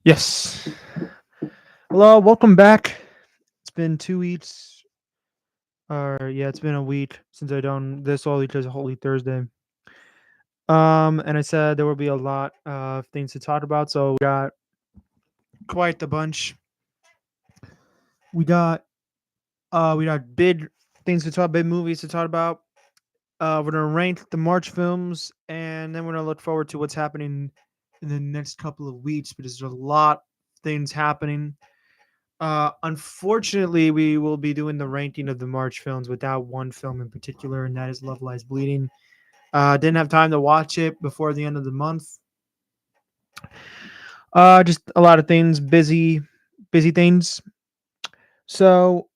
Yes. Hello, welcome back. It's been 2 weeks, or yeah, it's been a week since I done this all because of Holy Thursday. And I said there will be a lot of things to talk about, so we got quite the bunch. We got we got big things to talk, big movies to talk about. We're gonna rank the March films, and then we're gonna look forward to what's happening in the next couple of weeks because there's a lot of things happening. Unfortunately, we will be doing the ranking of the March films without one film in particular, and that is Love Lies Bleeding. Didn't have time to watch it before the end of the month. Just a lot of things, busy things. So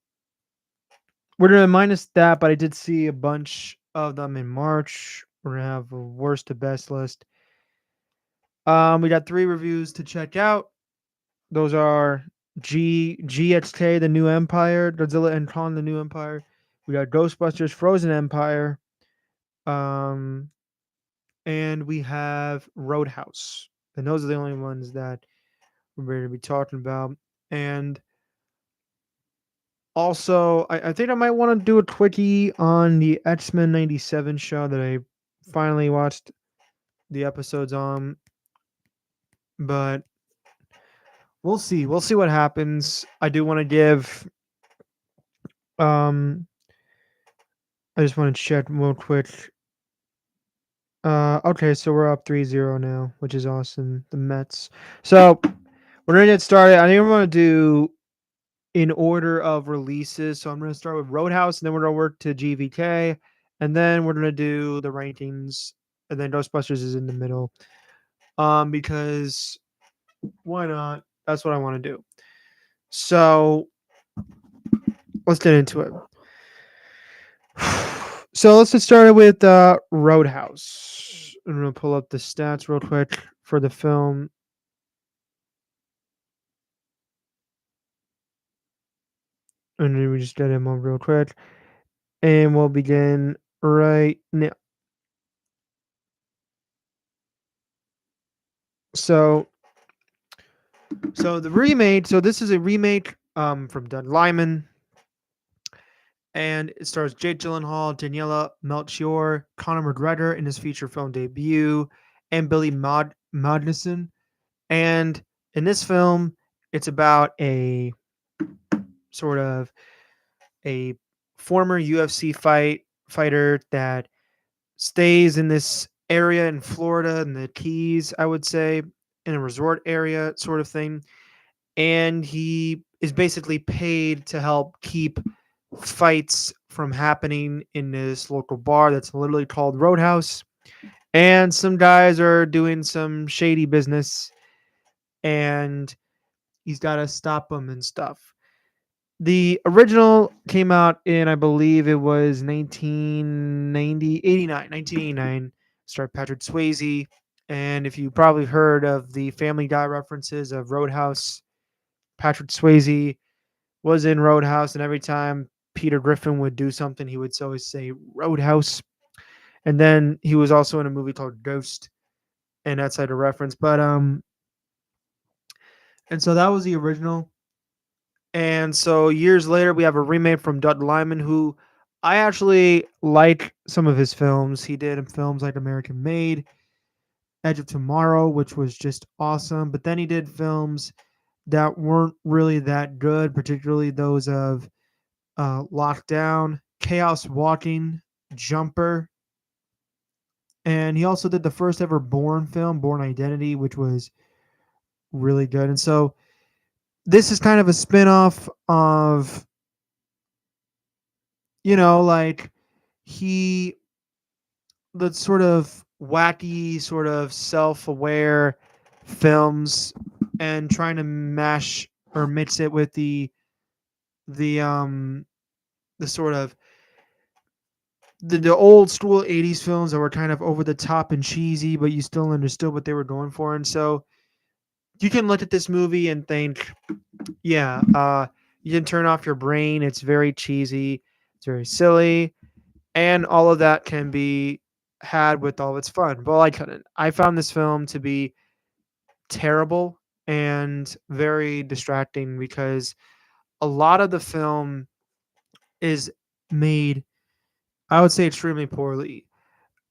we're gonna minus that, but I did see a bunch of them in March. We're gonna have a worst to best list. We got three reviews to check out. Those are GXK, The New Empire, Godzilla and Kong, The New Empire. We got Ghostbusters, Frozen Empire, um, and we have Roadhouse. And those are the only ones that we're going to be talking about. And also, I think I might want to do a quickie on the X-Men 97 show that I finally watched the episodes on. But we'll see. We'll see what happens. I do want to give um I just want to check real quick. Okay, so we're up 3-0 now, which is awesome. The Mets. So we're gonna get started. I think we're gonna do in order of releases. So I'm gonna start with Roadhouse, and then we're gonna work to GVK, and then we're gonna do the rankings, and then Ghostbusters is in the middle. Because why not? That's what I want to do. So let's get into it. So let's get started with Roadhouse. I'm gonna pull up the stats real quick for the film. And then we just get him up real quick. And we'll begin right now. So the remake, so this is a remake from Doug Lyman. And it stars Jake Gyllenhaal, Daniela Melchior, Conor McGregor in his feature film debut, and Billy Magnuson. And in this film, it's about a sort of a former UFC fighter that stays in this area in Florida in the Keys, I would say, in a resort area sort of thing. And he is basically paid to help keep fights from happening in this local bar that's literally called Roadhouse. And some guys are doing some shady business, and he's got to stop them and stuff. The original came out in, I believe it was 1989. Starred Patrick Swayze. And if you probably heard of the Family Guy references of Roadhouse, Patrick Swayze was in Roadhouse, and every time Peter Griffin would do something, he would always say Roadhouse. And then he was also in a movie called Ghost, and that's like a reference. But and so that was the original. And so years later, we have a remake from Doug Lyman, who I actually like some of his films. He did films like American Made, Edge of Tomorrow, which was just awesome. But then he did films that weren't really that good, particularly those of Lockdown, Chaos Walking, Jumper. And he also did the first ever Bourne film, Bourne Identity, which was really good. And so this is kind of a spin-off of, like he the sort of wacky, sort of self-aware films, and trying to mash or mix it with the um the sort of the old school 80s films that were kind of over the top and cheesy, but you still understood what they were going for. And so you can look at this movie and think, yeah, you can turn off your brain. It's very cheesy, it's very silly, and all of that can be had with all its fun. Well, I couldn't. I found this film to be terrible. and very distracting because a lot of the film is made, I would say, extremely poorly.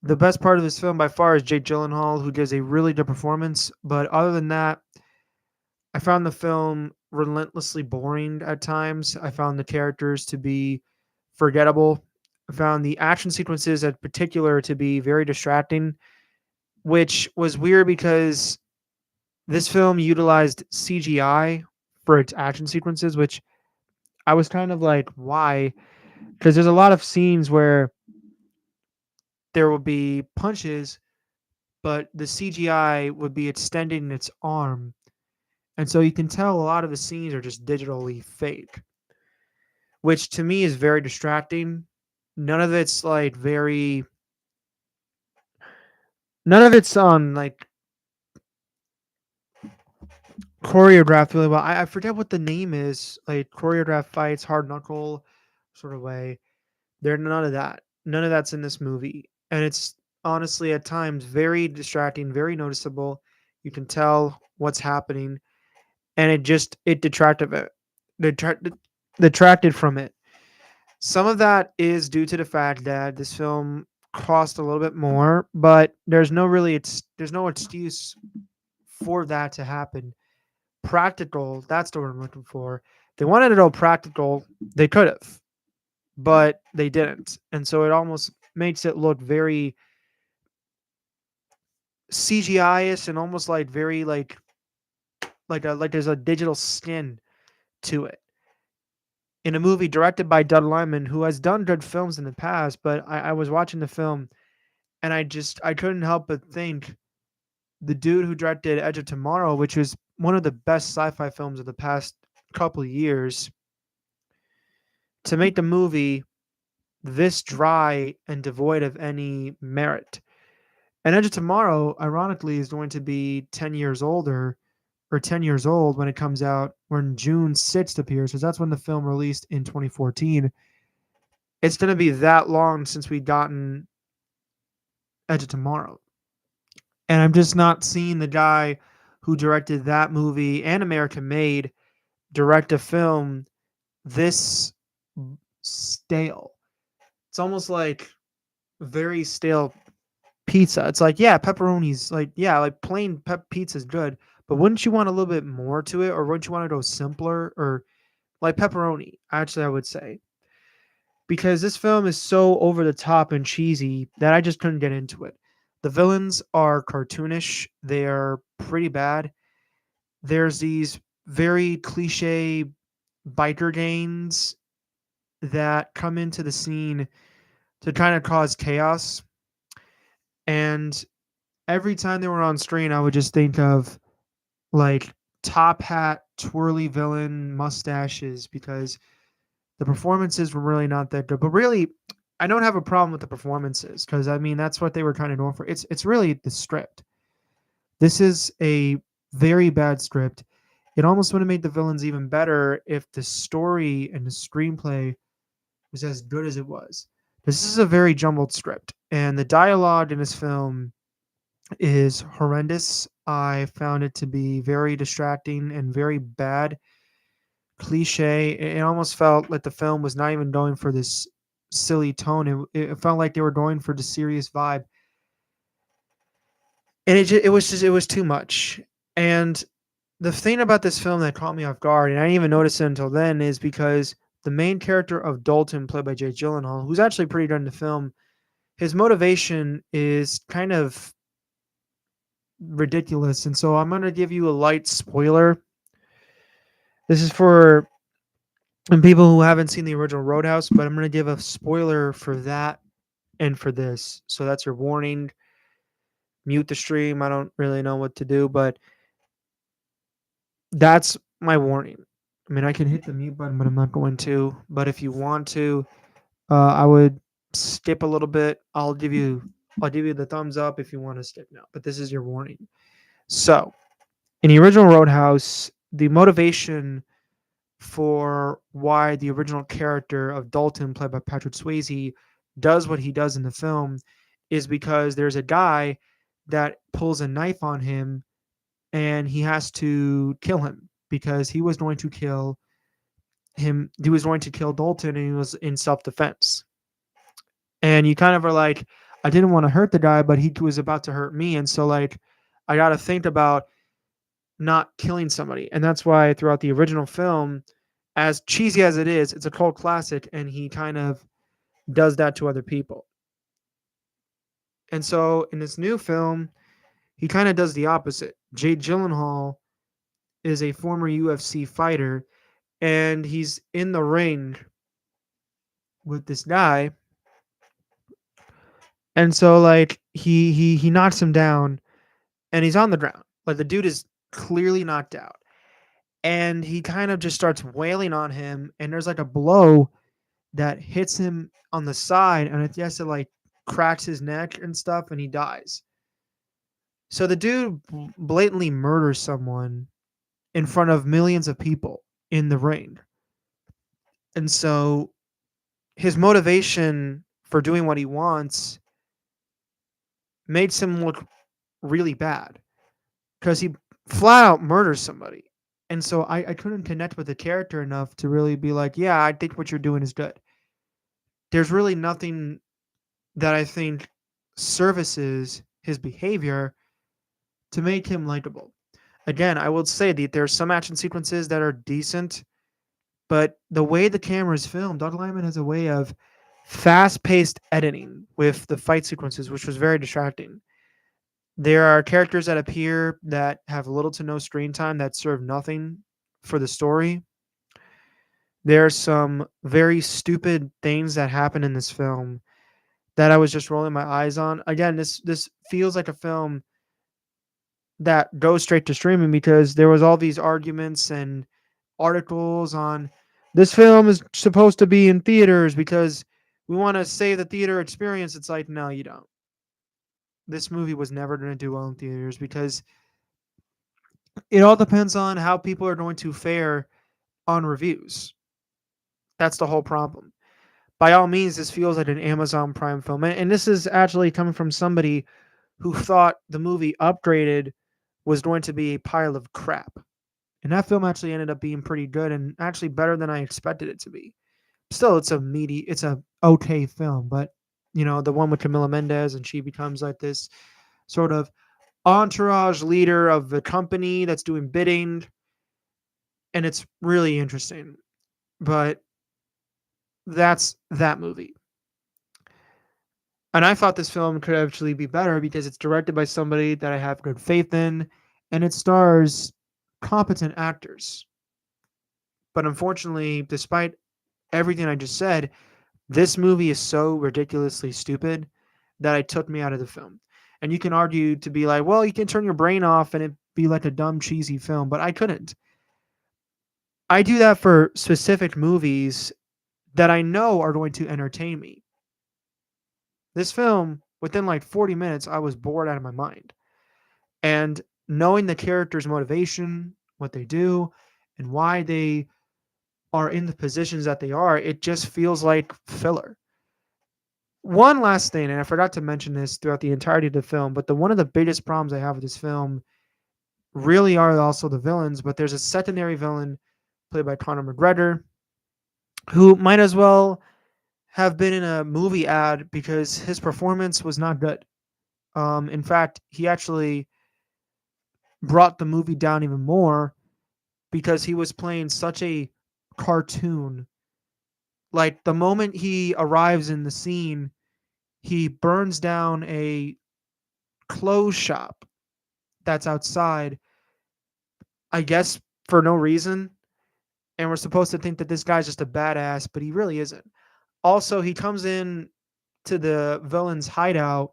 The best part of this film by far is Jake Gyllenhaal, who gives a really good performance. But other than that, I found the film relentlessly boring at times. I found the characters to be forgettable. I found the action sequences in particular to be very distracting, which was weird because this film utilized CGI for its action sequences, which I was kind of like, why? Because there's a lot of scenes where there will be punches, but the CGI would be extending its arm. And so you can tell a lot of the scenes are just digitally fake, which to me is very distracting. None of it's like very, none of it's on like choreographed really well. I forget what the name is, like choreographed fights, hard knuckle sort of way. There none of that. None of that's in this movie. And it's honestly at times very distracting, very noticeable. You can tell what's happening and it detracted it. Detracted detracted from it. Some of that is due to the fact that this film cost a little bit more, but there's no excuse for that to happen. Practical, that's the word I'm looking for. They wanted to go practical, they could have, but they didn't. And so it almost makes it look very CGI-ish and almost like very like there's a digital skin to it. In a movie directed by Doug Lyman, who has done good films in the past, but I was watching the film and I couldn't help but think the dude who directed Edge of Tomorrow, which was one of the best sci-fi films of the past couple of years, to make the movie this dry and devoid of any merit. And Edge of Tomorrow, ironically, is going to be 10 years older or 10 years old when it comes out, when June 6th appears, because that's when the film released in 2014. It's going to be that long since we've gotten Edge of Tomorrow. And I'm just not seeing the guy who directed that movie and American Made direct a film this stale. It's almost like very stale pizza. It's like, yeah, pepperoni's like, yeah, like plain pizza is good, but wouldn't you want a little bit more to it, or wouldn't you want to go simpler, or like pepperoni? Actually, I would say because this film is so over the top and cheesy that I just couldn't get into it. The villains are cartoonish. They are pretty bad. There's these very cliche biker gangs that come into the scene to kind of cause chaos. And every time they were on screen, I would just think of like top hat, twirly villain mustaches because the performances were really not that good. But really, I don't have a problem with the performances because I mean that's what they were kind of known for. It's really the script. This is a very bad script. It almost would have made the villains even better if the story and the screenplay was as good as it was. This is a very jumbled script, and the dialogue in this film is horrendous. I found it to be very distracting and very bad, cliche. It almost felt like the film was not even going for this silly tone. It felt like they were going for the serious vibe, and it was too much. And the thing about this film that caught me off guard, and I didn't even notice it until then, is because the main character of Dalton, played by Jake Gyllenhaal, who's actually pretty good in the film, his motivation is kind of ridiculous. And so I'm going to give you a light spoiler. This is for people who haven't seen the original Roadhouse, but I'm going to give a spoiler for that and for this. So that's your warning. Mute the stream. I don't really know what to do, but that's my warning. I mean, I can hit the mute button, but I'm not going to. But if you want to, I would skip a little bit. I'll give you the thumbs up if you want to skip now. But this is your warning. So, in the original Roadhouse, the motivation for why the original character of Dalton, played by Patrick Swayze, does what he does in the film is because there's a guy that pulls a knife on him and he has to kill him because he was going to kill him. He was going to kill Dalton, and he was in self defense. And you kind of are like, I didn't want to hurt the guy, but he was about to hurt me, and so like, I got to think about not killing somebody, and that's why throughout the original film, as cheesy as it is, it's a cult classic, and he kind of does that to other people. And so in this new film, he kind of does the opposite. Jake Gyllenhaal is a former UFC fighter, and he's in the ring with this guy, and so like he knocks him down, and he's on the ground. Like the dude is clearly knocked out, and he kind of just starts wailing on him, and there's like a blow that hits him on the side, and it has to like cracks his neck and stuff, and he dies. So the dude blatantly murders someone in front of millions of people in the ring. And so his motivation for doing what he wants makes him look really bad because he flat out murders somebody. And so I couldn't connect with the character enough to really be like, yeah, I think what you're doing is good. There's really nothing that I think services his behavior to make him likable. Again, I will say that there's some action sequences that are decent, but the way the camera is filmed, Doug Lyman has a way of fast-paced editing with the fight sequences, which was very distracting. There are characters that appear that have little to no screen time that serve nothing for the story. There are some very stupid things that happen in this film that I was just rolling my eyes on. Again, this feels like a film that goes straight to streaming because there was all these arguments and articles on this film is supposed to be in theaters because we want to save the theater experience. It's like, no, you don't. This movie was never going to do well in theaters because it all depends on how people are going to fare on reviews. That's the whole problem. By all means, this feels like an Amazon Prime film. And this is actually coming from somebody who thought the movie Upgraded was going to be a pile of crap. And that film actually ended up being pretty good and actually better than I expected it to be. Still, it's a okay film, but the one with Camila Mendez, and she becomes like this sort of entourage leader of the company that's doing bidding, and it's really interesting. But that's that movie. And I thought this film could actually be better because it's directed by somebody that I have good faith in, and it stars competent actors. But unfortunately, despite everything I just said, this movie is so ridiculously stupid that it took me out of the film. And you can argue to be like, well, you can turn your brain off and it be like a dumb, cheesy film, but I couldn't. I do that for specific movies that I know are going to entertain me. This film, within like 40 minutes, I was bored out of my mind. And knowing the character's motivation, what they do, and why they are in the positions that they are, it just feels like filler. One last thing, and I forgot to mention this throughout the entirety of the film, but one of the biggest problems I have with this film really are also the villains. But there's a secondary villain played by Conor McGregor who might as well have been in a movie ad because his performance was not good. In fact, he actually brought the movie down even more because he was playing such a cartoon. Like the moment he arrives in the scene, he burns down a clothes shop that's outside, I guess for no reason. And we're supposed to think that this guy's just a badass, but he really isn't. Also, he comes in to the villain's hideout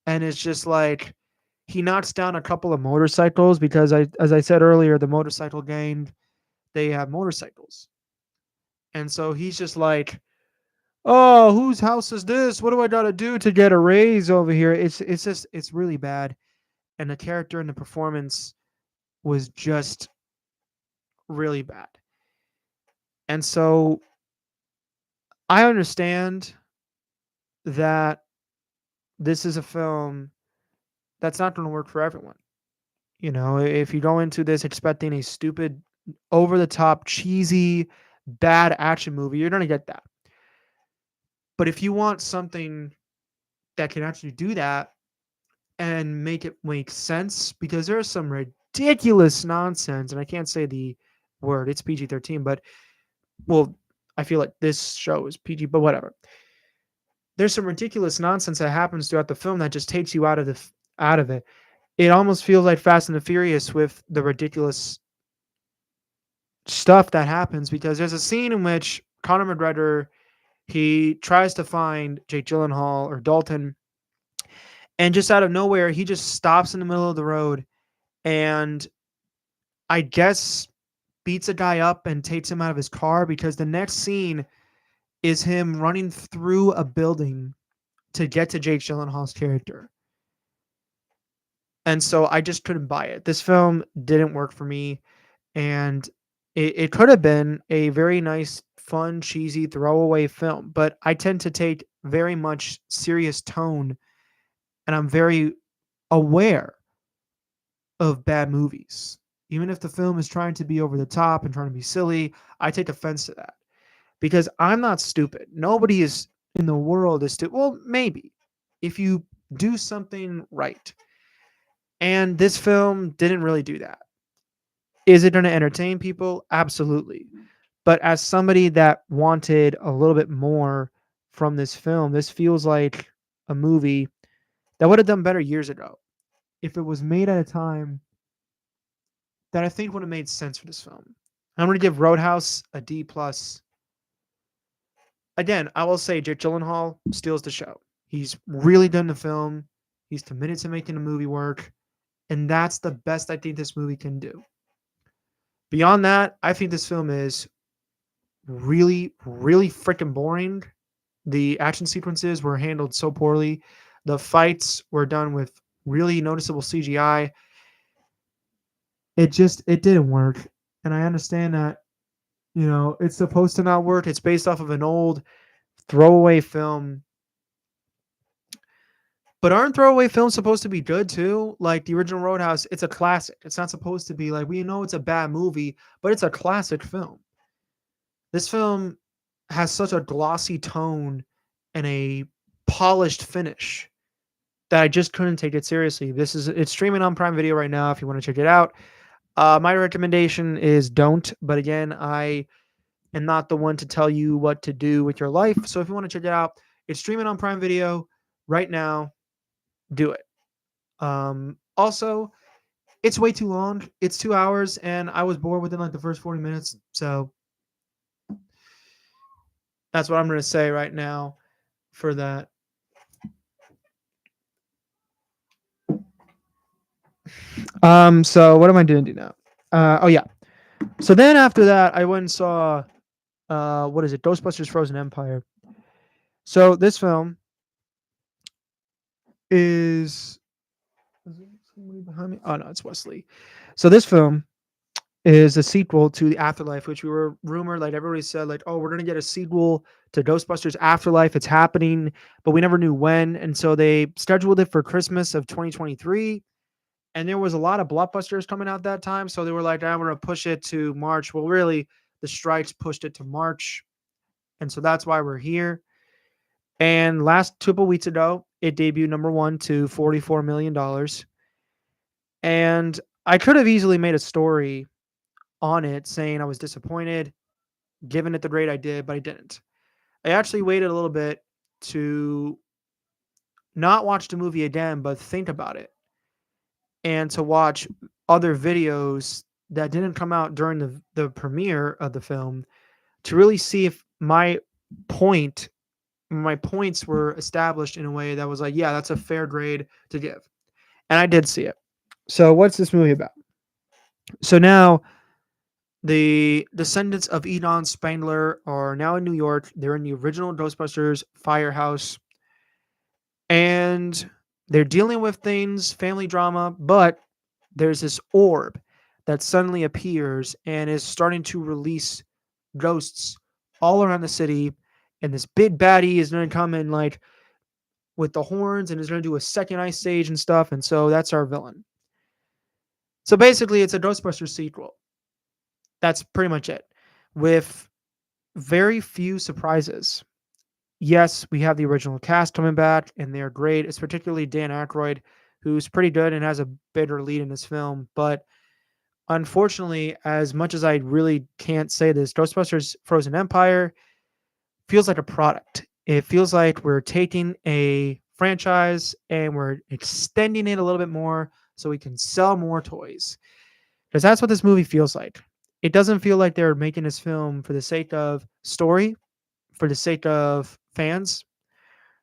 and it's just like he knocks down a couple of motorcycles because as I said earlier, the motorcycle gang, they have motorcycles. And so he's just like, "Oh, whose house is this? What do I got to do to get a raise over here?" It's really bad. And the character and the performance was just really bad. And so I understand that this is a film that's not going to work for everyone. If you go into this expecting a stupid, over the top, cheesy, bad action movie, you're going to get that. But if you want something that can actually do that and make it make sense, because there's some ridiculous nonsense, and I can't say the word, it's PG-13, but well, I feel like this show is PG, but whatever. There's some ridiculous nonsense that happens throughout the film that just takes you out of it. It almost feels like Fast and the Furious with the ridiculous stuff that happens, because there's a scene in which Conor McGregor, he tries to find Jake Gyllenhaal or Dalton, and just out of nowhere he just stops in the middle of the road and I guess beats a guy up and takes him out of his car, because the next scene is him running through a building to get to Jake Gyllenhaal's character. And so I just couldn't buy it. This film didn't work for me, and it could have been a very nice, fun, cheesy throwaway film, but I tend to take very much serious tone, and I'm very aware of bad movies. Even if the film is trying to be over the top and trying to be silly, I take offense to that, because I'm not stupid. Nobody is in the world is stupid. Well, maybe if you do something right. And this film didn't really do that. Is it going to entertain people? Absolutely. But as somebody that wanted a little bit more from this film, this feels like a movie that would have done better years ago if it was made at a time that I think would have made sense for this film. I'm going to give Roadhouse a D plus. Again, I will say Jake Gyllenhaal steals the show. He's really done the film. He's committed to making the movie work, and that's the best I think this movie can do. Beyond that, I think this film is really, really freaking boring. The action sequences were handled so poorly. The fights were done with really noticeable CGI. It didn't work. And I understand that, it's supposed to not work. It's based off of an old throwaway film. But aren't throwaway films supposed to be good too? Like the original Roadhouse, it's a classic. It's not supposed to be like, we know it's a bad movie, but it's a classic film. This film has such a glossy tone and a polished finish that I just couldn't take it seriously. It's streaming on Prime Video right now if you want to check it out. My recommendation is don't, but again, I am not the one to tell you what to do with your life. So if you want to check it out, it's streaming on Prime Video right now. Do it. Also, it's way too long. It's 2 hours, and I was bored within like the first 40 minutes. So that's what I'm going to say right now for that. So what am I doing now? Oh yeah. So then after that, I went and saw, what is it? Ghostbusters: Frozen Empire. So this film is somebody behind me. Oh no, it's Wesley. So this film is a sequel to The Afterlife, which we were rumored, like everybody said, like, oh, we're gonna get a sequel to Ghostbusters Afterlife. It's happening, but we never knew when. And so they scheduled it for Christmas of 2023. And there was a lot of blockbusters coming out that time. So they were like, I'm going to push it to March. Well, really, the strikes pushed it to March. And so that's why we're here. And last couple weeks ago, it debuted number one to $44 million. And I could have easily made a story on it saying I was disappointed, giving it the grade I did, but I didn't. I actually waited a little bit to not watch the movie again, but think about it, and to watch other videos that didn't come out during the premiere of the film, to really see if my points were established in a way that was like, yeah, that's a fair grade to give. And I did see it. So what's this movie about? So now the descendants of Egon Spengler are now in New York. They're in the original Ghostbusters firehouse, and they're dealing with things, family drama, but there's this orb that suddenly appears and is starting to release ghosts all around the city. And this big baddie is going to come in like with the horns and is going to do a second ice stage and stuff. And so that's our villain. So basically, it's a Ghostbusters sequel. That's pretty much it, with very few surprises. Yes, we have the original cast coming back, and they're great. It's particularly Dan Aykroyd, who's pretty good and has a bigger lead in this film. But unfortunately, as much as I really can't say this, Ghostbusters Frozen Empire feels like a product. It feels like we're taking a franchise and we're extending it a little bit more so we can sell more toys. Because that's what this movie feels like. It doesn't feel like they're making this film for the sake of story, for the sake of fans.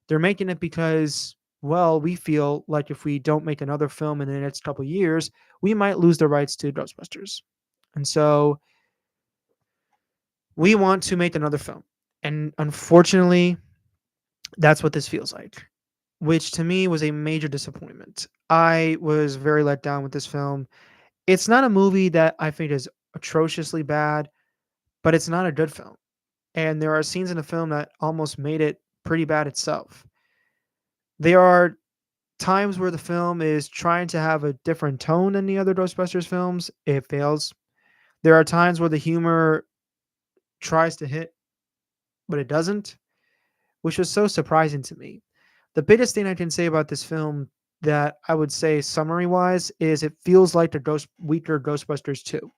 They're making it because, well, we feel like if we don't make another film in the next couple of years, we might lose the rights to Ghostbusters. And so we want to make another film. And unfortunately, that's what this feels like, which to me was a major disappointment. I was very let down with this film. It's not a movie that I think is atrociously bad, but it's not a good film. And there are scenes in the film that almost made it pretty bad itself. There are times where the film is trying to have a different tone than the other Ghostbusters films. It fails. There are times where the humor tries to hit, but it doesn't, which was so surprising to me. The biggest thing I can say about this film that I would say summary wise is it feels like the weaker Ghostbusters 2.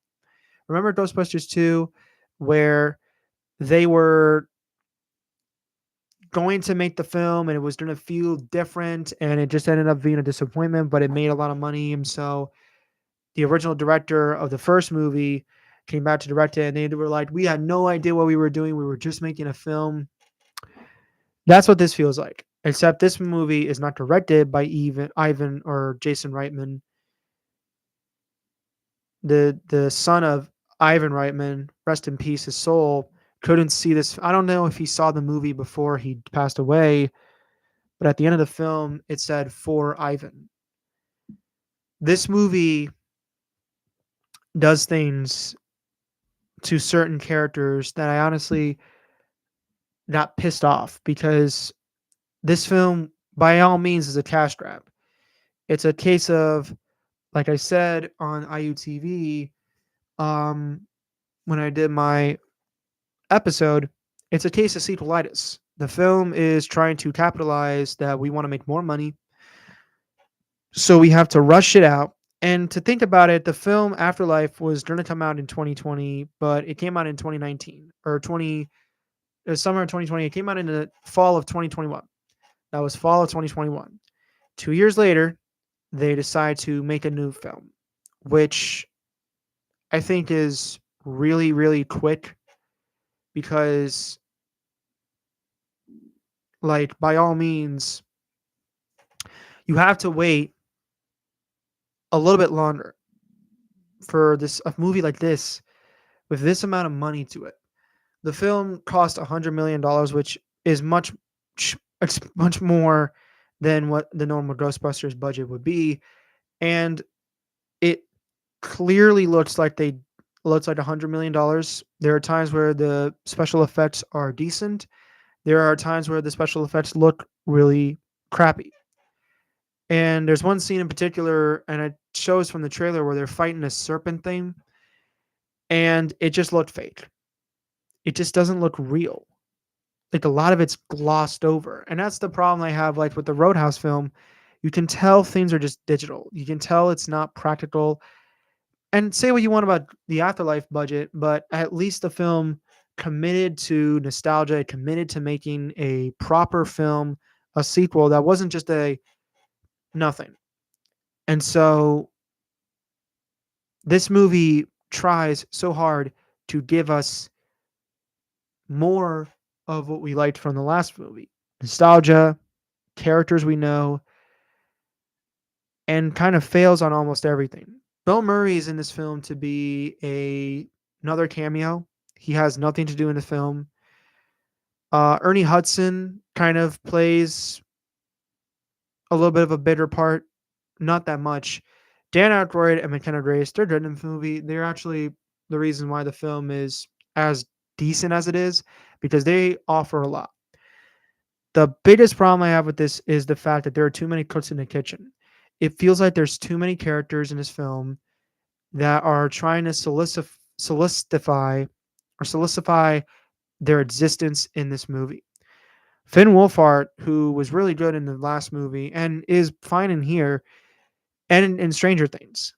Remember Ghostbusters 2 where they were going to make the film and it was going to feel different and it just ended up being a disappointment, but it made a lot of money. And so the original director of the first movie came back to direct it and they were like, we had no idea what we were doing. We were just making a film. That's what this feels like. Except this movie is not directed by even Ivan or Jason Reitman. The son of Ivan Reitman, rest in peace, his soul, couldn't see this. I don't know if he saw the movie before he passed away, but at the end of the film, it said for Ivan. This movie does things to certain characters that I honestly got pissed off because this film, by all means, is a cash grab. It's a case of, like I said on IUTV, um, when I did my episode, it's a case of sequelitis. The film is trying to capitalize that we want to make more money, so we have to rush it out. And to think about it, the film Afterlife was going to come out in 2020, but it came out in 2019 or 20 summer of 2020. It came out in the fall of 2021. That was fall of 2021. 2 years later, they decide to make a new film, which I think is really, really quick because, like, by all means, you have to wait a little bit longer for this a movie like this with this amount of money to it. The film cost $100 million, which is it's much more than what the normal Ghostbusters budget would be, and it clearly looks like $100 million. There are times where the special effects are decent. There are times where the special effects look really crappy. And there's one scene in particular, and it shows from the trailer where they're fighting a serpent thing, and it just looked fake. It just doesn't look real. Like a lot of it's glossed over. And that's the problem I have like with the Roadhouse film. You can tell things are just digital. You can tell it's not practical. And say what you want about the Afterlife budget, but at least the film committed to nostalgia, committed to making a proper film, a sequel that wasn't just a nothing. And so this movie tries so hard to give us more of what we liked from the last movie. Nostalgia, characters we know, and kind of fails on almost everything. Bill Murray is in this film to be another cameo. He has nothing to do in the film. Ernie Hudson kind of plays a little bit of a bitter part, not that much. Dan Aykroyd and McKenna Grace, they're good in the movie. They're actually the reason why the film is as decent as it is because they offer a lot. The biggest problem I have with this is the fact that there are too many cooks in the kitchen. It feels like there's too many characters in this film that are trying to solidify their existence in this movie. Finn Wolfhard, who was really good in the last movie and is fine in here and in Stranger Things,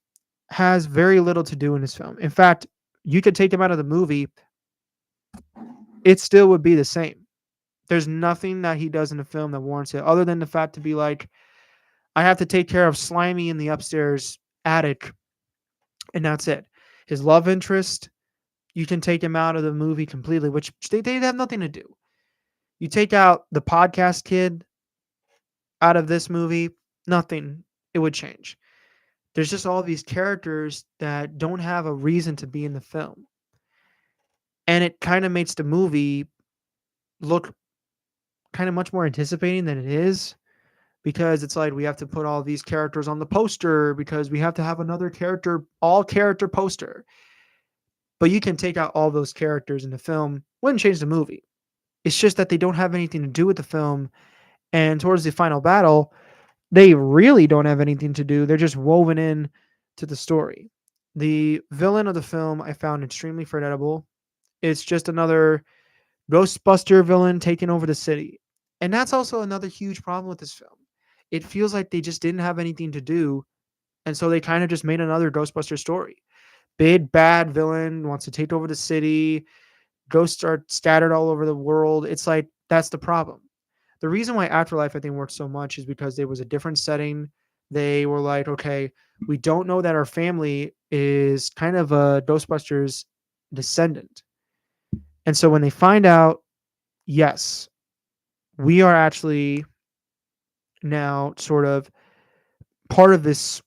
has very little to do in this film. In fact, you could take him out of the movie, it still would be the same. There's nothing that he does in the film that warrants it, other than the fact to be like, I have to take care of Slimy in the upstairs attic, and that's it. His love interest, you can take him out of the movie completely, which they have nothing to do. You take out the podcast kid out of this movie, nothing it would change. There's just all these characters that don't have a reason to be in the film. And it kind of makes the movie look kind of much more anticipating than it is, because it's like we have to put all these characters on the poster because we have to have another character, all character poster. But you can take out all those characters in the film, wouldn't change the movie. It's just that they don't have anything to do with the film. And towards the final battle, they really don't have anything to do. They're just woven in to the story. The villain of the film I found extremely forgettable. It's just another Ghostbuster villain taking over the city. And that's also another huge problem with this film. It feels like they just didn't have anything to do, and so they kind of just made another Ghostbuster story. Big bad villain wants to take over the city. Ghosts are scattered all over the world. It's like that's the problem. The reason why Afterlife I think worked so much is because there was a different setting. They were like, okay, we don't know that our family is kind of a Ghostbusters descendant. And so when they find out, yes, we are actually now sort of part of this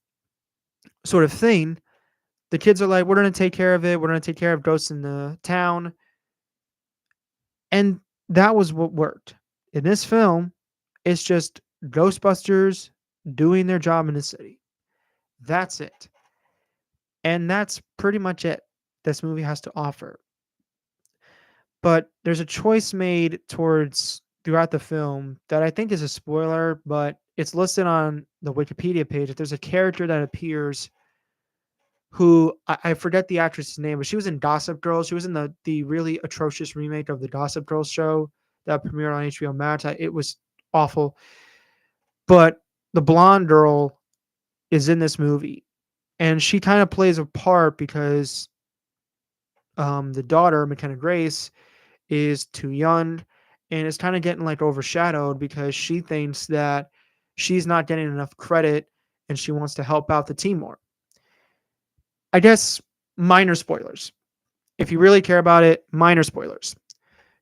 sort of thing, the kids are like, we're going to take care of it. We're going to take care of ghosts in the town. And that was what worked. In this film, it's just Ghostbusters doing their job in the city. That's it. And that's pretty much it this movie has to offer. But there's a choice made towards throughout the film that I think is a spoiler, but it's listed on the Wikipedia page. If there's a character that appears who I forget the actress's name, but she was in Gossip Girl. She was in the really atrocious remake of the Gossip Girl show that premiered on HBO Max. It was awful. But the blonde girl is in this movie, and she kind of plays a part because the daughter, McKenna Grace, is too young and is kind of getting like overshadowed because she thinks that she's not getting enough credit and she wants to help out the team more. I guess minor spoilers. If you really care about it, minor spoilers.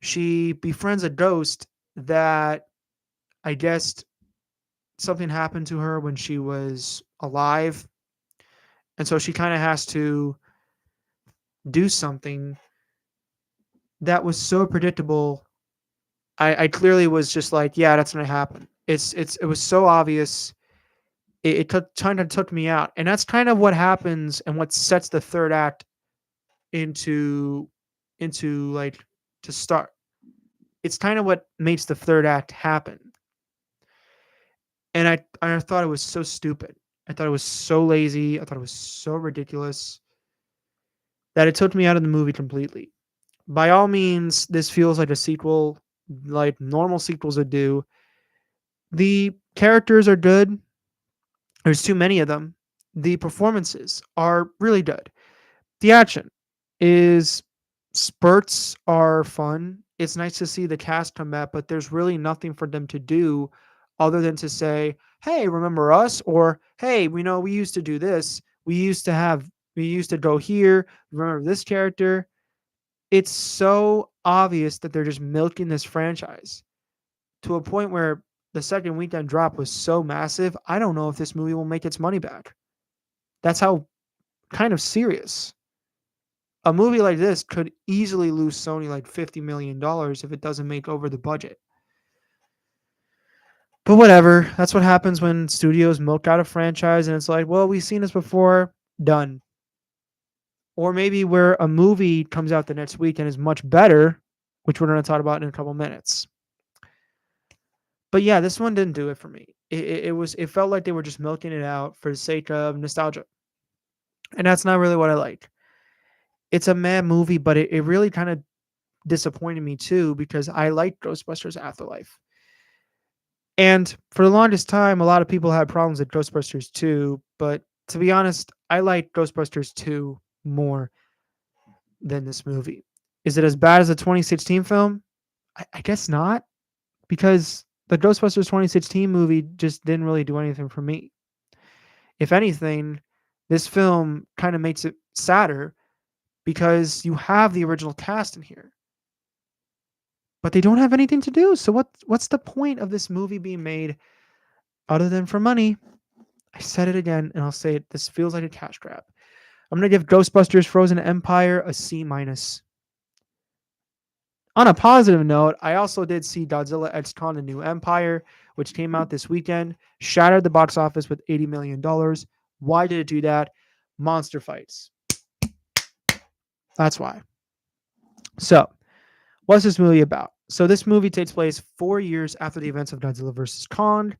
She befriends a ghost that I guess something happened to her when she was alive. And so she kind of has to do something that was so predictable. I clearly was just like, yeah, that's gonna happen. It was so obvious. Kind of took me out. And that's kind of what happens and what sets the third act into like to start. It's kind of what makes the third act happen. And I thought it was so stupid. I thought it was so lazy. I thought it was so ridiculous that it took me out of the movie completely. By all means, this feels like a sequel, like normal sequels would do. The characters are good. There's too many of them. The performances are really good. The action is spurts are fun. It's nice to see the cast come back, but there's really nothing for them to do other than to say, "Hey, remember us?" or "Hey, we know we used to do this. We used to go here. Remember this character?" It's so obvious that they're just milking this franchise to a point where the second weekend drop was so massive. I don't know if this movie will make its money back. That's how kind of serious a movie like this could easily lose Sony like $50 million if it doesn't make over the budget. But whatever, that's what happens when studios milk out a franchise and it's like, well, we've seen this before, done. Or maybe where a movie comes out the next week and is much better, which we're going to talk about in a couple minutes. But yeah, this one didn't do it for me. It felt like they were just milking it out for the sake of nostalgia. And that's not really what I like. It's a mad movie, but it really kind of disappointed me too because I liked Ghostbusters Afterlife. And for the longest time, a lot of people had problems with Ghostbusters 2, but to be honest, I like Ghostbusters 2 more than this movie. Is it as bad as the 2016 film? I guess not, because the Ghostbusters 2016 movie just didn't really do anything for me. If anything, this film kind of makes it sadder because you have the original cast in here, but they don't have anything to do. So what's the point of this movie being made other than for money? I said it again and I'll say it. This feels like a cash grab. I'm gonna give Ghostbusters Frozen Empire a C minus. On a positive note, I also did see Godzilla X Kong: The New Empire, which came out this weekend, shattered the box office with $80 million. Why did it do that? Monster fights. That's why. So, what's this movie about? So, this movie takes place 4 years after the events of Godzilla vs. Kong,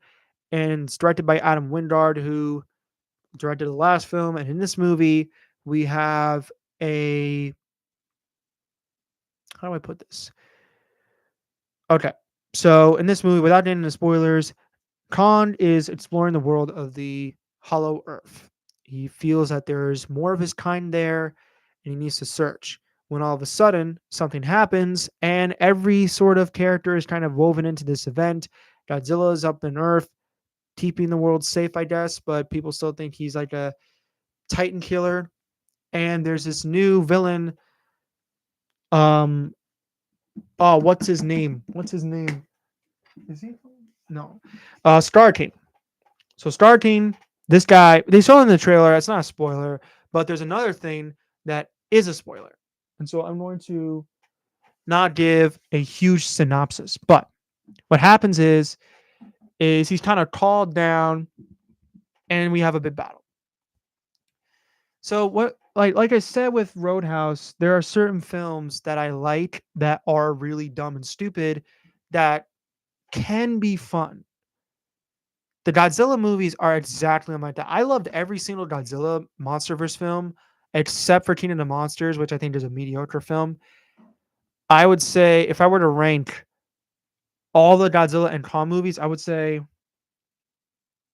and it's directed by Adam Wingard, who directed the last film. And in this movie, we have a, how do I put this? Okay. So in this movie, without getting into spoilers, Khan is exploring the world of the Hollow Earth. He feels that there's more of his kind there and he needs to search. When all of a sudden something happens and every sort of character is kind of woven into this event. Godzilla is up in Earth, keeping the world safe, I guess, but people still think he's like a Titan killer. And there's this new villain. Um, oh, what's his name? What's his name? Is he? No. Star King. So Star King, this guy, they saw in the trailer. It's not a spoiler, but there's another thing that is a spoiler. And so I'm going to not give a huge synopsis. But what happens is he's kind of called down and we have a big battle. So what like I said with Roadhouse, there are certain films that I like that are really dumb and stupid that can be fun. The Godzilla movies are exactly like that. I loved every single Godzilla MonsterVerse film except for King of the Monsters, which I think is a mediocre film. I would say if I were to rank all the Godzilla and Kong movies, I would say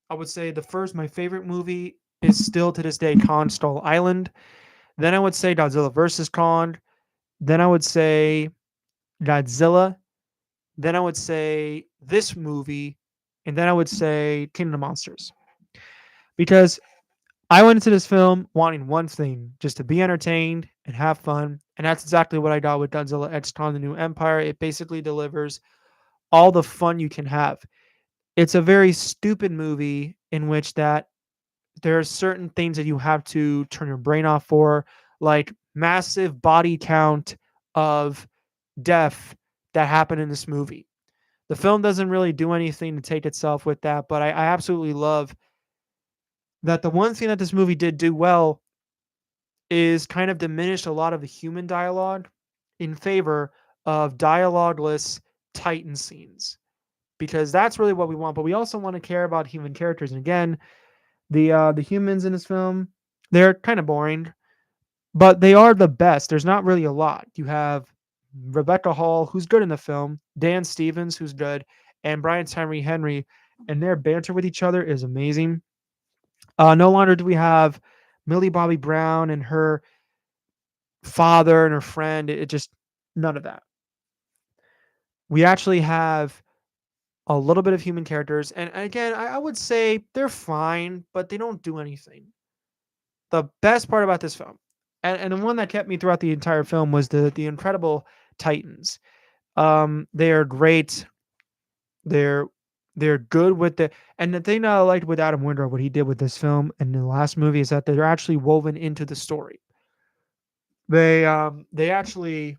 the first my favorite movie is still to this day Kong Skull Island. Then I would say Godzilla versus Kong. Then I would say Godzilla. Then I would say this movie, and then I would say King of the Monsters. Because I went into this film wanting one thing, just to be entertained and have fun. And that's exactly what I got with Godzilla X Kong: The New Empire. It basically delivers all the fun you can have. It's a very stupid movie in which that there are certain things that you have to turn your brain off for, like massive body count of death that happened in this movie. The film doesn't really do anything to take itself with that, but I absolutely love that the one thing that this movie did do well is kind of diminish a lot of the human dialogue in favor of dialogueless Titan scenes because that's really what we want. But we also want to care about human characters. And again, the humans in this film, they're kind of boring, but they are the best. There's not really a lot. You have Rebecca Hall, who's good in the film, Dan Stevens, who's good, and Brian Tyree Henry, and their banter with each other is amazing. No longer do we have Millie Bobby Brown and her father and her friend. It just none of that. We actually have a little bit of human characters, and again, I would say they're fine, but they don't do anything. The best part about this film, and the one that kept me throughout the entire film, was the incredible Titans. They are great. They're they're good with and the thing that I liked with Adam Wingard, what he did with this film and the last movie, is that they're actually woven into the story. They actually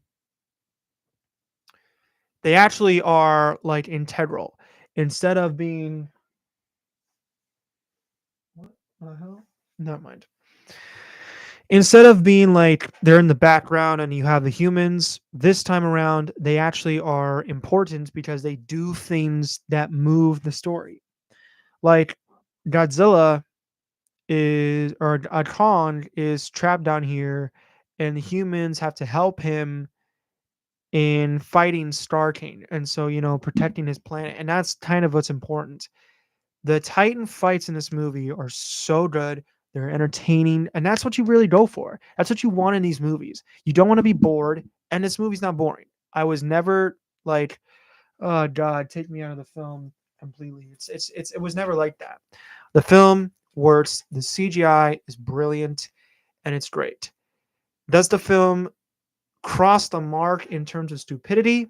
are like integral instead of being what the hell? Never mind. Instead of being like they're in the background and you have the humans, this time around they actually are important because they do things that move the story. Like Godzilla is, or Kong is trapped down here, and the humans have to help him in fighting Starking, and so protecting his planet, and that's kind of what's important. The Titan fights in this movie are so good. They're entertaining, and that's what you really go for. That's what you want in these movies. You don't want to be bored, and this movie's not boring. I was never like, oh God, take me out of the film completely. It was never like that. The film works. The CGI is brilliant, and it's great. Does the film cross the mark in terms of stupidity?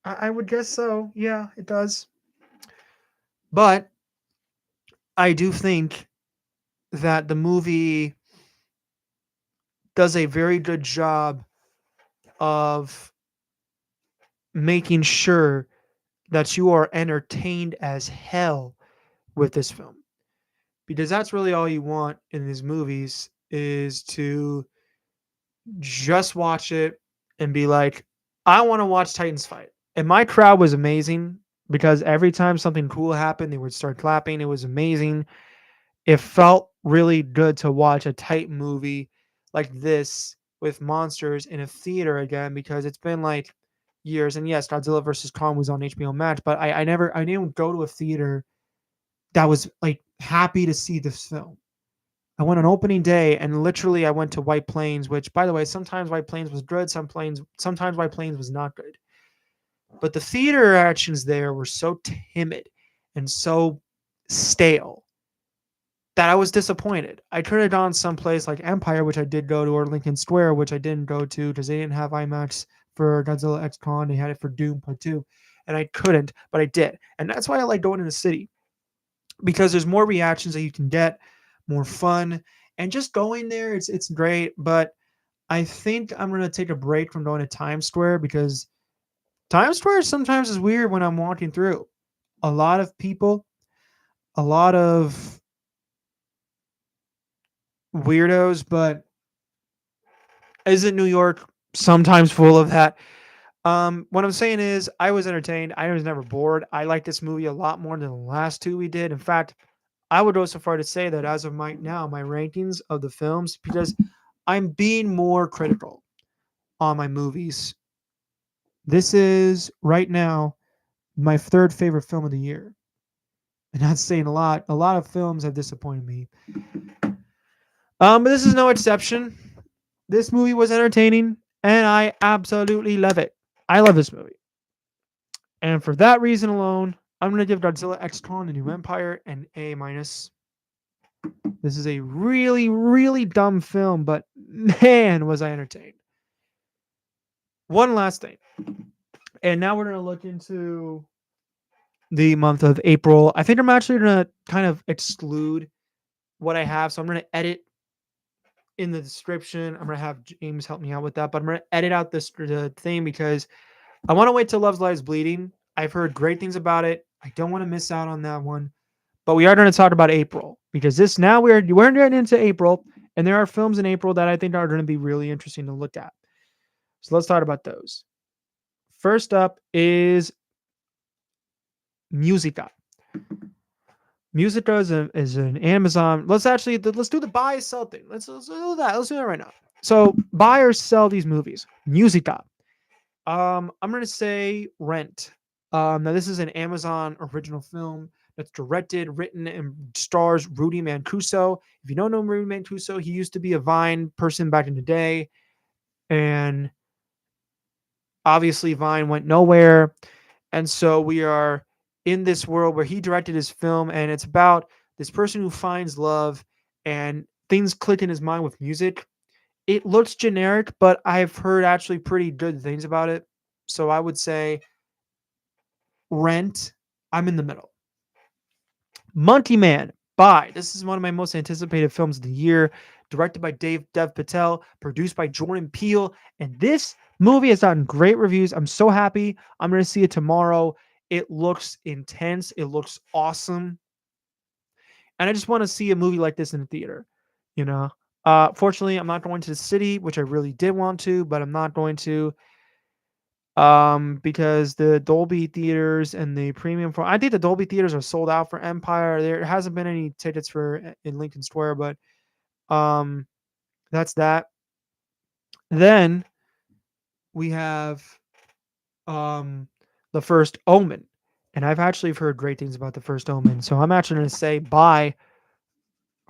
I would guess so. Yeah, it does. But I do think that the movie does a very good job of making sure that you are entertained as hell with this film, because that's really all you want in these movies, is to just watch it and be like, I want to watch Titans fight. And my crowd was amazing, because every time something cool happened, they would start clapping. It was amazing. It felt really good to watch a Titan movie like this with monsters in a theater again, because it's been like years. And yes, Godzilla versus Kong was on HBO Max, but I didn't go to a theater that was like happy to see this film. I went on opening day, and literally I went to White Plains, which, by the way, sometimes White Plains was good, sometimes White Plains was not good. But the theater actions there were so timid and so stale that I was disappointed. I could have gone someplace like Empire, which I did go to, or Lincoln Square, which I didn't go to because they didn't have IMAX for Godzilla X Con. They had it for Doom Part 2. And I couldn't, but I did. And that's why I like going in the city, because there's more reactions that you can get, more fun. And just going there, it's great. But I think I'm gonna take a break from going to Times Square, because Times Square sometimes is weird when I'm walking through. A lot of people, a lot of weirdos, but isn't New York sometimes full of that? What I'm saying is, I was entertained. I was never bored. I like this movie a lot more than the last two we did. In fact, I would go so far to say that as of my now, my rankings of the films, because I'm being more critical on my movies. This is right now my third favorite film of the year. And that's saying a lot. A lot of films have disappointed me. But this is no exception. This movie was entertaining, and I absolutely love it. I love this movie. And for that reason alone, I'm going to give Godzilla X Kong: The New Empire an A minus. This is a really, really dumb film, but man, was I entertained. One last thing. And now we're going to look into the month of April. I think I'm actually going to kind of exclude what I have. So I'm going to edit in the description. I'm going to have James help me out with that, but I'm going to edit out the thing, because I want to wait till Love's Lies Bleeding. I've heard great things about it. I don't want to miss out on that one. But we are going to talk about April, because this now we're getting into April, and there are films in April that I think are going to be really interesting to look at. So let's talk about those. First up is Musica. Musica is an Amazon. Let's do the buy sell thing. Let's do that. Let's do that right now. So buy or sell these movies. Musica. I'm gonna say Rent. Now this is an Amazon original film that's directed, written, and stars Rudy Mancuso. If you don't know Rudy Mancuso, he used to be a Vine person back in the day, and obviously Vine went nowhere. And so we are in this world where he directed his film, and it's about this person who finds love and things click in his mind with music. It looks generic, but I've heard actually pretty good things about it. So I would say Rent. I'm in the middle. Monkey Man. Bye. This is one of my most anticipated films of the year. Directed by Dev Patel, produced by Jordan Peele, and this movie has gotten great reviews. I'm so happy. I'm going to see it tomorrow. It looks intense. It looks awesome. And I just want to see a movie like this in the theater, you know. Fortunately, I'm not going to the city, which I really did want to, but I'm not going to. because the Dolby theaters and the premium for I think the Dolby theaters are sold out for Empire. There hasn't been any tickets for in Lincoln Square, but um, that's that. Then we have um the first Omen, and I've actually heard great things about the first Omen, so I'm actually going to say bye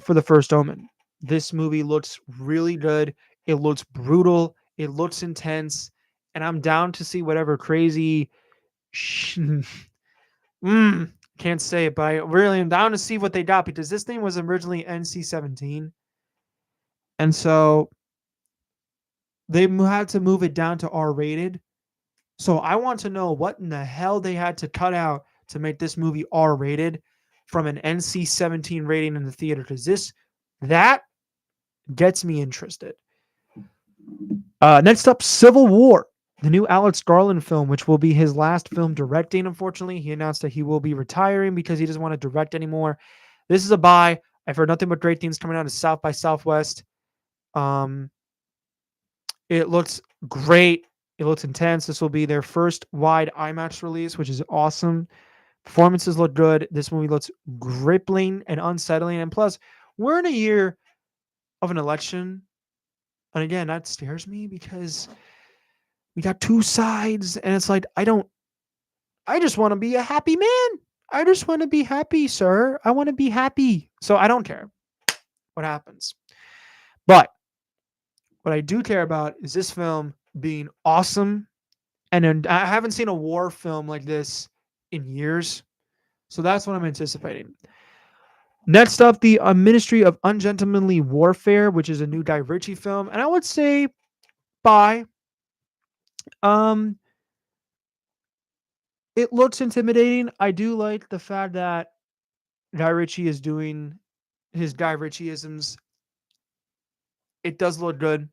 for the first Omen. This movie looks really good. It looks brutal. It looks intense, and I'm down to see whatever crazy. Can't say it, but I really am down to see what they got because this thing was originally NC-17, and so they had to move it down to R-rated. So I want to know what in the hell they had to cut out to make this movie R-rated from an NC-17 rating in the theater because that gets me interested. Next up, Civil War, the new Alex Garland film, which will be his last film directing. Unfortunately, he announced that he will be retiring because he doesn't want to direct anymore. This is a buy. I've heard nothing but great things coming out of South by Southwest. Um, it looks great. It looks intense. This will be their first wide IMAX release, which is awesome. Performances look good. This movie looks gripping and unsettling. And plus, we're in a year of an election. And again, that scares me because we got two sides. And it's like, I just want to be a happy man. I just want to be happy, sir. I want to be happy. So I don't care what happens. But what I do care about is this film being awesome. And I haven't seen a war film like this in years. So that's what I'm anticipating. Next up, the Ministry of Ungentlemanly Warfare, which is a new Guy Ritchie film. And I would say bye. Um, it looks intimidating. I do like the fact that Guy Ritchie is doing his Guy Ritchie-isms. It does look good.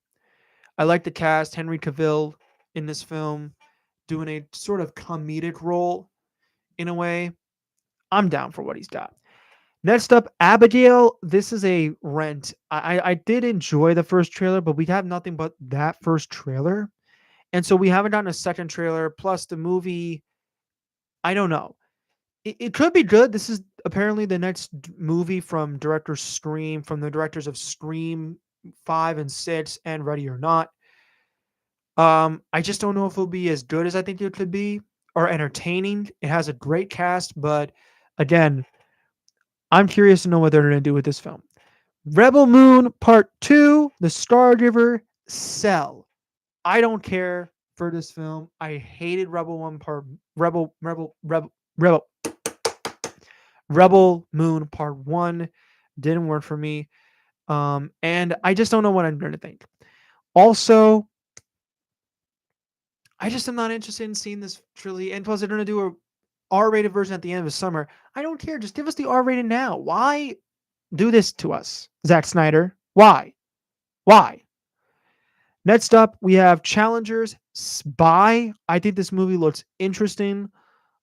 I like the cast. Henry Cavill in this film doing a sort of comedic role in a way. I'm down for what he's got. Next up, Abigail. This is a rent. I did enjoy the first trailer, but we have nothing but that first trailer. And so we haven't gotten a second trailer. Plus the movie, I don't know. It could be good. This is apparently the next movie from from the directors of Scream 5 and 6 and Ready or Not. I just don't know if it'll be as good as I think it could be or entertaining. It has a great cast, but again, I'm curious to know what they're going to do with this film. Rebel Moon Part 2, The Stargiver, Cell. I don't care for this film. I hated Rebel Rebel Moon Part 1. Didn't work for me. And I just don't know what I'm going to think. Also, I just am not interested in seeing this trilogy. And plus, they're going to do a R-rated version at the end of the summer. I don't care. Just give us the R-rated now. Why do this to us, Zack Snyder? Why? Why? Next up, we have Challengers Spy. I think this movie looks interesting.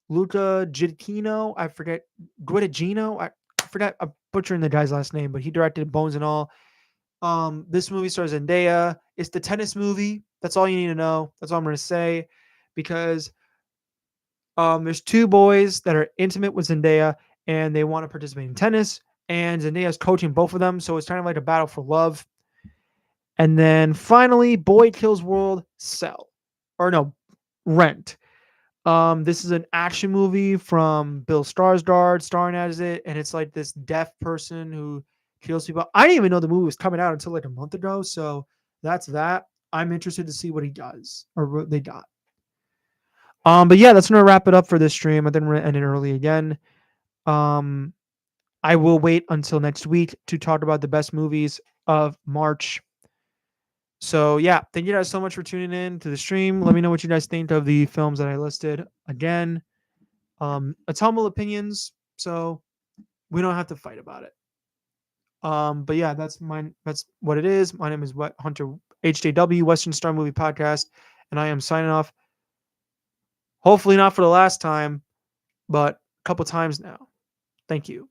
Luca Guadagnino, I forget Guadagnino. I forgot. I'm butchering the guy's last name, but he directed Bones and All. This movie stars Zendaya. It's the tennis movie. That's all you need to know. That's all I'm going to say, because there's two boys that are intimate with Zendaya and they want to participate in tennis, and Zendaya's coaching both of them, so it's kind of like a battle for love. And then finally, Boy Kills World, Cell, or no, Rent. This is an action movie from Bill Skarsgård starring as it, and it's like this deaf person who kills people. I didn't even know the movie was coming out until like a month ago, so that's that. I'm interested to see what he does or what they got. But yeah, that's gonna wrap it up for this stream. I didn't end it early again. Um, I will wait until next week to talk about the best movies of March. So yeah, thank you guys so much for tuning in to the stream. Let me know what you guys think of the films that I listed. Again, it's humble opinions, so we don't have to fight about it. But yeah, that's mine. That's what it is. My name is Hunter HJW, Western Star Movie Podcast, and I am signing off. Hopefully not for the last time, but a couple times now. Thank you.